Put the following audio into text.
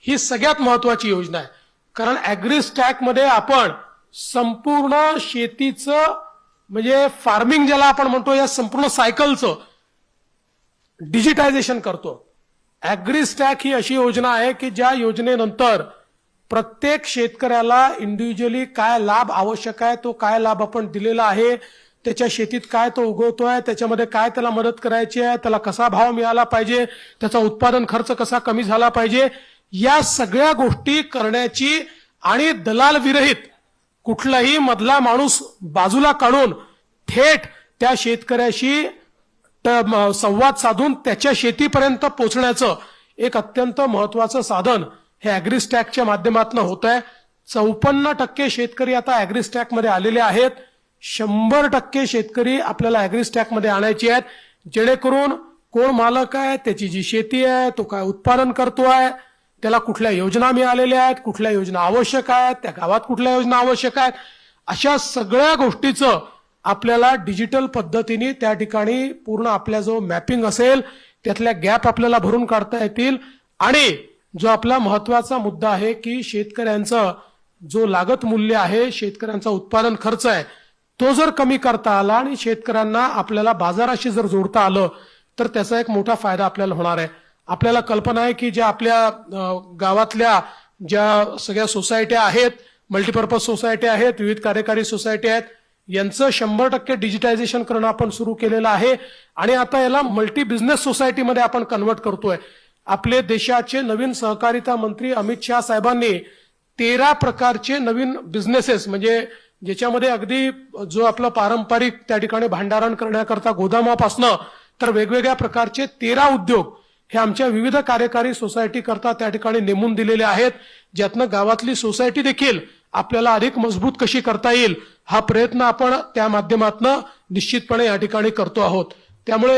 ही सगळ्यात महत्त्वाची योजना आहे। कारण ॲग्रीस्टॅक मध्ये आपण संपूर्ण शेतीचं म्हणजे फार्मिंग ज्याला आपण म्हणतो या संपूर्ण सायकलचं डिजिटायझेशन करतो। ॲग्रीस्टॅक ही अशी योजना आहे की ज्या योजनेनंतर प्रत्येक शेतकऱ्याला इंडिव्हिज्युअली काय लाभ आवश्यक आहे, तो काय लाभ आपण दिलेला आहे, त्याच्या शेतीत काय तो उगवतोय, त्याच्यामध्ये काय त्याला मदत करायची आहे, त्याला कसा भाव मिळाला पाहिजे, त्याचा उत्पादन खर्च कसा कमी झाला पाहिजे, या सगळ्या गोष्टी करण्याची आणि दलाल विरहित कुठलाही मधला माणूस बाजूला काढून थेट त्या शेतकऱ्याशी संवाद साधून त्याच्या शेतीपर्यंत पोहोचण्याचं एक अत्यंत महत्त्वाचं साधन हे ॲग्रीस्टॅकच्या माध्यमातून होत आहे। 54% शेतकरी आता ॲग्रीस्टॅक मध्ये आलेले आहेत। 100% शेतकरी आपल्याला ॲग्रीस्टॅक मध्ये आणायचे आहेत, जेणेकरून कोण मालक आहे, त्याची जी शेती आहे, तो काय उत्पादन करतोय, त्याला कुठल्या योजना मिळालेल्या आहेत, कुठल्या योजना आवश्यक आहेत, त्या गावात कुठल्या योजना आवश्यक आहेत, अशा सगळ्या गोष्टीचं आपल्याला डिजिटल पद्धतीने त्या ठिकाणी पूर्ण आपल्या जो मॅपिंग असेल त्यातल्या गॅप आपल्याला भरून काढता येतील। आणि जो आपला महत्त्वाचा मुद्दा आहे की शेतकऱ्यांचं जो लागत मूल्य आहे, शेतकऱ्यांचा उत्पादन खर्च आहे, तो जर कमी करता आला आणि शेतकऱ्यांना आपल्याला बाजाराशी जर जोडता आलं तर त्याचा एक मोठा फायदा आपल्याला होणार आहे। आपल्याला कल्पना आहे की ज्या आपल्या गावातल्या ज्या सगळ्या सोसायट्या आहेत, मल्टीपर्पज सोसायटी आहेत, विविध कार्यकारी सोसायटी आहेत, यांचं 100% डिजिटायझेशन करणं आपण सुरू केलेलं आहे आणि आता याला मल्टी बिझनेस सोसायटीमध्ये आपण कन्वर्ट करतोय। आपले देशाचे नवीन सहकारिता मंत्री अमित शाह साहेबांनी 13 प्रकारचे नवीन बिझनेसेस म्हणजे ज्याच्यामध्ये अगदी जो आपला पारंपरिक त्या ठिकाणी भांडारण करण्याकरता गोदामापासनं तर वेगवेगळ्या प्रकारचे 13 उद्योग हे आमच्या विविध कार्यकारी सोसायटी करता त्या ठिकाणी नेमून दिलेले आहेत, ज्यातनं गावातली सोसायटी देखील आपल्याला अधिक मजबूत कशी करता येईल हा प्रयत्न आपण त्या माध्यमातून निश्चितपणे या ठिकाणी करतो आहोत। त्यामुळे